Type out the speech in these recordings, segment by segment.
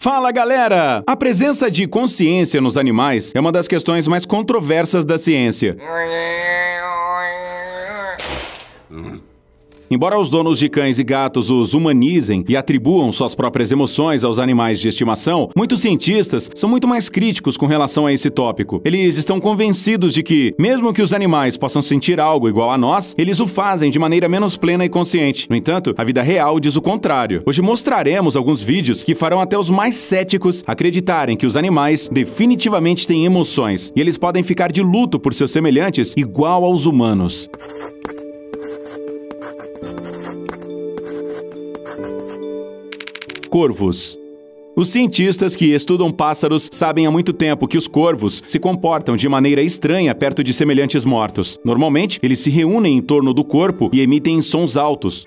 Fala, galera! A presença de consciência nos animais é uma das questões mais controversas da ciência. Embora os donos de cães e gatos os humanizem e atribuam suas próprias emoções aos animais de estimação, muitos cientistas são muito mais críticos com relação a esse tópico. Eles estão convencidos de que, mesmo que os animais possam sentir algo igual a nós, eles o fazem de maneira menos plena e consciente. No entanto, a vida real diz o contrário. Hoje mostraremos alguns vídeos que farão até os mais céticos acreditarem que os animais definitivamente têm emoções e eles podem ficar de luto por seus semelhantes igual aos humanos. Corvos. Os cientistas que estudam pássaros sabem há muito tempo que os corvos se comportam de maneira estranha perto de semelhantes mortos. Normalmente, eles se reúnem em torno do corpo e emitem sons altos.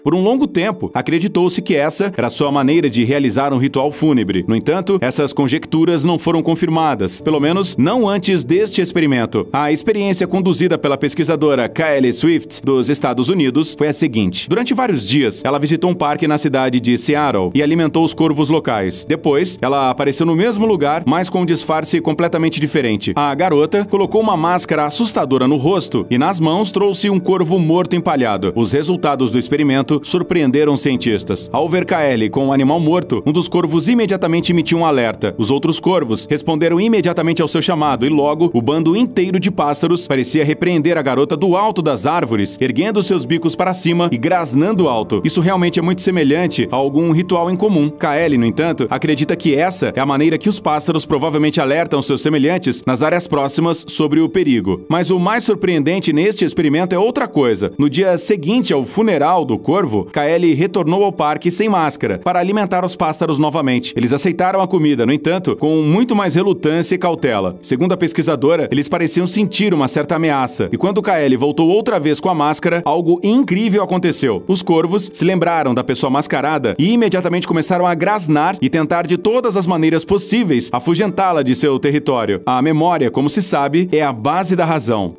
Por um longo tempo, acreditou-se que essa era a sua maneira de realizar um ritual fúnebre. No entanto, essas conjecturas não foram confirmadas, pelo menos não antes deste experimento. A experiência conduzida pela pesquisadora Kaeli Swift, dos Estados Unidos, foi a seguinte. Durante vários dias, ela visitou um parque na cidade de Seattle e alimentou os corvos locais. Depois, ela apareceu no mesmo lugar, mas com um disfarce completamente diferente. A garota colocou uma máscara assustadora no rosto e nas mãos trouxe um corvo morto empalhado. Os resultados do experimento surpreenderam os cientistas. Ao ver Kaeli com um animal morto, um dos corvos imediatamente emitiu um alerta. Os outros corvos responderam imediatamente ao seu chamado e logo, o bando inteiro de pássaros parecia repreender a garota do alto das árvores, erguendo seus bicos para cima e grasnando alto. Isso realmente é muito semelhante a algum ritual em comum. Kaeli, no entanto, acredita que essa é a maneira que os pássaros provavelmente alertam seus semelhantes nas áreas próximas sobre o perigo. Mas o mais surpreendente neste experimento é outra coisa. No dia seguinte ao funeral do corvo, Kaeli retornou ao parque sem máscara para alimentar os pássaros novamente. Eles aceitaram a comida, no entanto, com muito mais relutância e cautela. Segundo a pesquisadora, eles pareciam sentir uma certa ameaça. E quando Kaeli voltou outra vez com a máscara, algo incrível aconteceu. Os corvos se lembraram da pessoa mascarada e imediatamente começaram a grasnar e tentar de todas as maneiras possíveis afugentá-la de seu território. A memória, como se sabe, é a base da razão.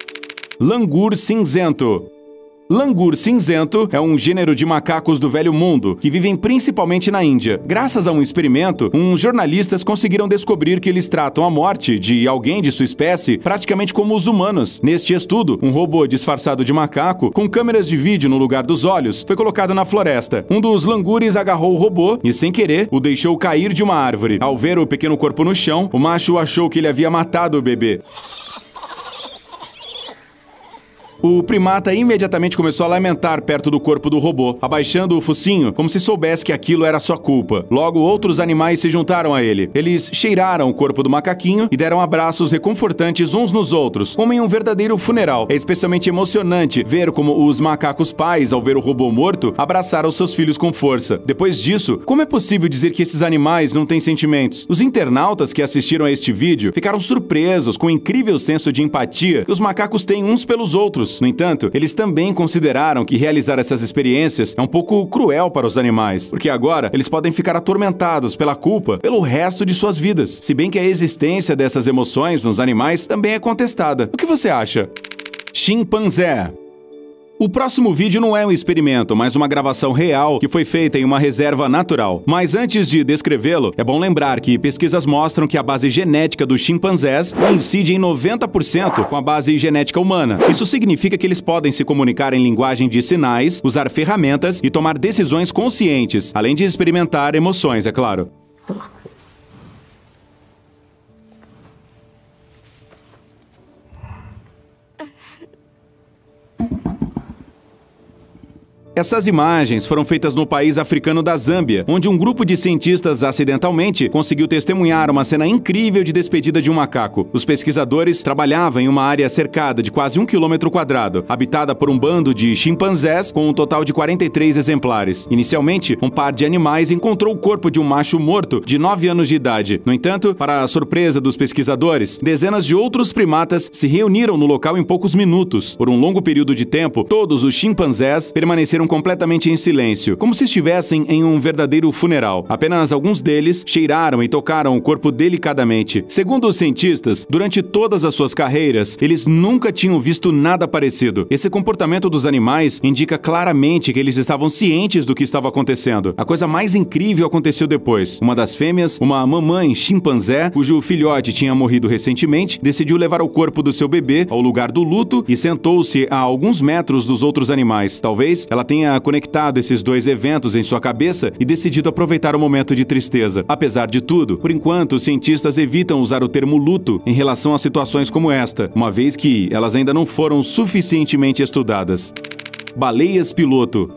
Langur cinzento. Langur cinzento é um gênero de macacos do Velho Mundo, que vivem principalmente na Índia. Graças a um experimento, uns jornalistas conseguiram descobrir que eles tratam a morte de alguém de sua espécie praticamente como os humanos. Neste estudo, um robô disfarçado de macaco, com câmeras de vídeo no lugar dos olhos, foi colocado na floresta. Um dos langures agarrou o robô e, sem querer, o deixou cair de uma árvore. Ao ver o pequeno corpo no chão, o macho achou que ele havia matado o bebê. O primata imediatamente começou a lamentar perto do corpo do robô, abaixando o focinho como se soubesse que aquilo era sua culpa. Logo, outros animais se juntaram a ele. Eles cheiraram o corpo do macaquinho e deram abraços reconfortantes uns nos outros, como em um verdadeiro funeral. É especialmente emocionante ver como os macacos pais, ao ver o robô morto, abraçaram seus filhos com força. Depois disso, como é possível dizer que esses animais não têm sentimentos? Os internautas que assistiram a este vídeo ficaram surpresos com o incrível senso de empatia que os macacos têm uns pelos outros. No entanto, eles também consideraram que realizar essas experiências é um pouco cruel para os animais, porque agora eles podem ficar atormentados pela culpa pelo resto de suas vidas, se bem que a existência dessas emoções nos animais também é contestada. O que você acha? Chimpanzé. O próximo vídeo não é um experimento, mas uma gravação real que foi feita em uma reserva natural. Mas antes de descrevê-lo, é bom lembrar que pesquisas mostram que a base genética dos chimpanzés coincide em 90% com a base genética humana. Isso significa que eles podem se comunicar em linguagem de sinais, usar ferramentas e tomar decisões conscientes, além de experimentar emoções, é claro. Essas imagens foram feitas no país africano da Zâmbia, onde um grupo de cientistas acidentalmente conseguiu testemunhar uma cena incrível de despedida de um macaco. Os pesquisadores trabalhavam em uma área cercada de quase 1 km², habitada por um bando de chimpanzés com um total de 43 exemplares. Inicialmente, um par de animais encontrou o corpo de um macho morto de 9 anos de idade. No entanto, para a surpresa dos pesquisadores, dezenas de outros primatas se reuniram no local em poucos minutos. Por um longo período de tempo, todos os chimpanzés permaneceram completamente em silêncio, como se estivessem em um verdadeiro funeral. Apenas alguns deles cheiraram e tocaram o corpo delicadamente. Segundo os cientistas, durante todas as suas carreiras, eles nunca tinham visto nada parecido. Esse comportamento dos animais indica claramente que eles estavam cientes do que estava acontecendo. A coisa mais incrível aconteceu depois. Uma das fêmeas, uma mamãe chimpanzé, cujo filhote tinha morrido recentemente, decidiu levar o corpo do seu bebê ao lugar do luto e sentou-se a alguns metros dos outros animais. Talvez ela tenha conectado esses dois eventos em sua cabeça e decidido aproveitar o momento de tristeza. Apesar de tudo, por enquanto, os cientistas evitam usar o termo luto em relação a situações como esta, uma vez que elas ainda não foram suficientemente estudadas. Baleias piloto.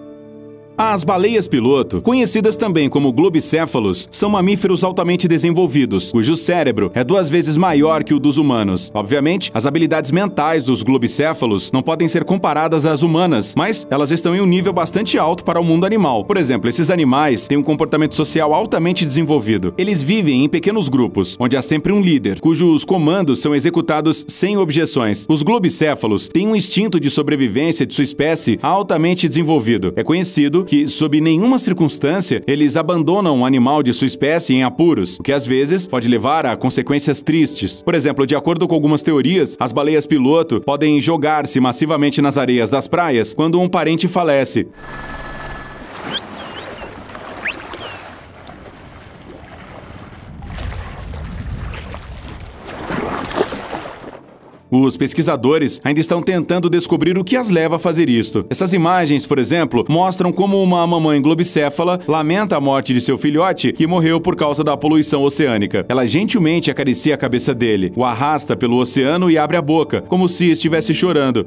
As baleias piloto, conhecidas também como globicéfalos, são mamíferos altamente desenvolvidos, cujo cérebro é 2 vezes maior que o dos humanos. Obviamente, as habilidades mentais dos globicéfalos não podem ser comparadas às humanas, mas elas estão em um nível bastante alto para o mundo animal. Por exemplo, esses animais têm um comportamento social altamente desenvolvido. Eles vivem em pequenos grupos, onde há sempre um líder, cujos comandos são executados sem objeções. Os globicéfalos têm um instinto de sobrevivência de sua espécie altamente desenvolvido. É conhecido que, sob nenhuma circunstância, eles abandonam um animal de sua espécie em apuros, o que às vezes pode levar a consequências tristes. Por exemplo, de acordo com algumas teorias, as baleias piloto podem jogar-se massivamente nas areias das praias quando um parente falece. Os pesquisadores ainda estão tentando descobrir o que as leva a fazer isto. Essas imagens, por exemplo, mostram como uma mamãe globicéfala lamenta a morte de seu filhote que morreu por causa da poluição oceânica. Ela gentilmente acaricia a cabeça dele, o arrasta pelo oceano e abre a boca, como se estivesse chorando.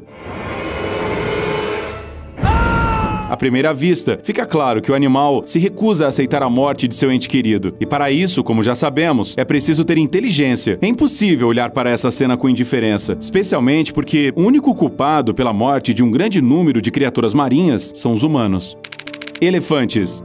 À primeira vista, fica claro que o animal se recusa a aceitar a morte de seu ente querido. E para isso, como já sabemos, é preciso ter inteligência. É impossível olhar para essa cena com indiferença, especialmente porque o único culpado pela morte de um grande número de criaturas marinhas são os humanos. Elefantes.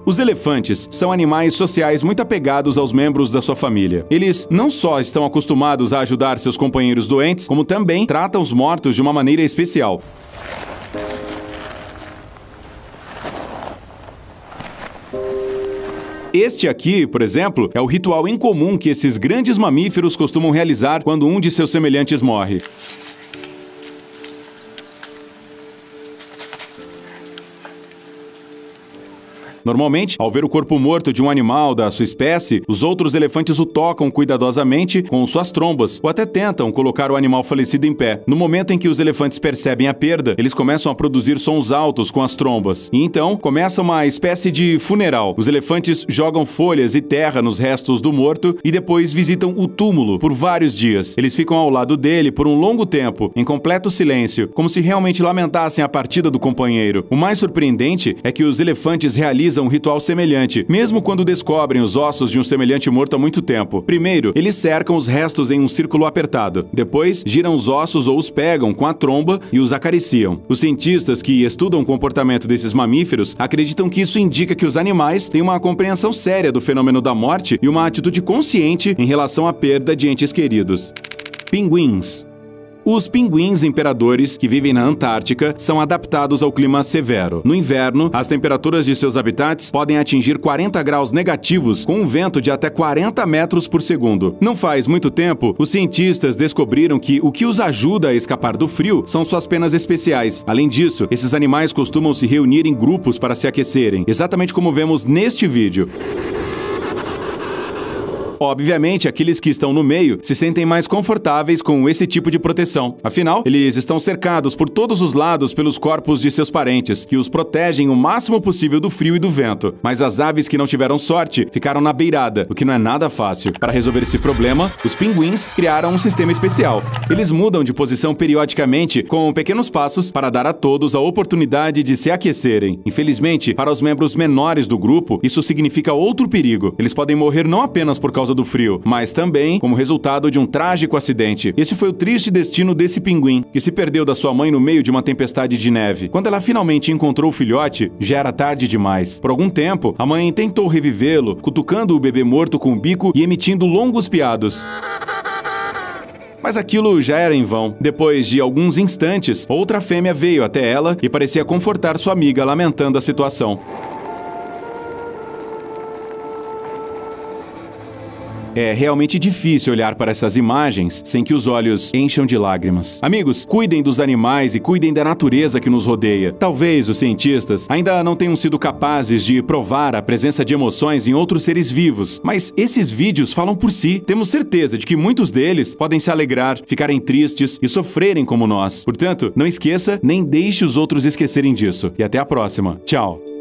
Os elefantes são animais sociais muito apegados aos membros da sua família. Eles não só estão acostumados a ajudar seus companheiros doentes, como também tratam os mortos de uma maneira especial. Este aqui, por exemplo, é o ritual incomum que esses grandes mamíferos costumam realizar quando um de seus semelhantes morre. Normalmente, ao ver o corpo morto de um animal da sua espécie, os outros elefantes o tocam cuidadosamente com suas trombas, ou até tentam colocar o animal falecido em pé. No momento em que os elefantes percebem a perda, eles começam a produzir sons altos com as trombas. E então, começa uma espécie de funeral. Os elefantes jogam folhas e terra nos restos do morto e depois visitam o túmulo por vários dias. Eles ficam ao lado dele por um longo tempo, em completo silêncio, como se realmente lamentassem a partida do companheiro. O mais surpreendente é que os elefantes realizam um ritual semelhante, mesmo quando descobrem os ossos de um semelhante morto há muito tempo. Primeiro, eles cercam os restos em um círculo apertado. Depois, giram os ossos ou os pegam com a tromba e os acariciam. Os cientistas que estudam o comportamento desses mamíferos acreditam que isso indica que os animais têm uma compreensão séria do fenômeno da morte e uma atitude consciente em relação à perda de entes queridos. Pinguins. Os pinguins imperadores, que vivem na Antártica, são adaptados ao clima severo. No inverno, as temperaturas de seus habitats podem atingir 40 graus negativos, com um vento de até 40 metros por segundo. Não faz muito tempo, os cientistas descobriram que o que os ajuda a escapar do frio são suas penas especiais. Além disso, esses animais costumam se reunir em grupos para se aquecerem, exatamente como vemos neste vídeo. Obviamente, aqueles que estão no meio se sentem mais confortáveis com esse tipo de proteção. Afinal, eles estão cercados por todos os lados pelos corpos de seus parentes, que os protegem o máximo possível do frio e do vento. Mas as aves que não tiveram sorte ficaram na beirada, o que não é nada fácil. Para resolver esse problema, os pinguins criaram um sistema especial. Eles mudam de posição periodicamente, com pequenos passos para dar a todos a oportunidade de se aquecerem. Infelizmente, para os membros menores do grupo, isso significa outro perigo. Eles podem morrer não apenas por causa do frio, mas também como resultado de um trágico acidente. Esse foi o triste destino desse pinguim, que se perdeu da sua mãe no meio de uma tempestade de neve. Quando ela finalmente encontrou o filhote, já era tarde demais. Por algum tempo, a mãe tentou revivê-lo, cutucando o bebê morto com o bico e emitindo longos piados. Mas aquilo já era em vão. Depois de alguns instantes, outra fêmea veio até ela e parecia confortar sua amiga, lamentando a situação. É realmente difícil olhar para essas imagens sem que os olhos encham de lágrimas. Amigos, cuidem dos animais e cuidem da natureza que nos rodeia. Talvez os cientistas ainda não tenham sido capazes de provar a presença de emoções em outros seres vivos, mas esses vídeos falam por si. Temos certeza de que muitos deles podem se alegrar, ficarem tristes e sofrerem como nós. Portanto, não esqueça nem deixe os outros esquecerem disso. E até a próxima. Tchau!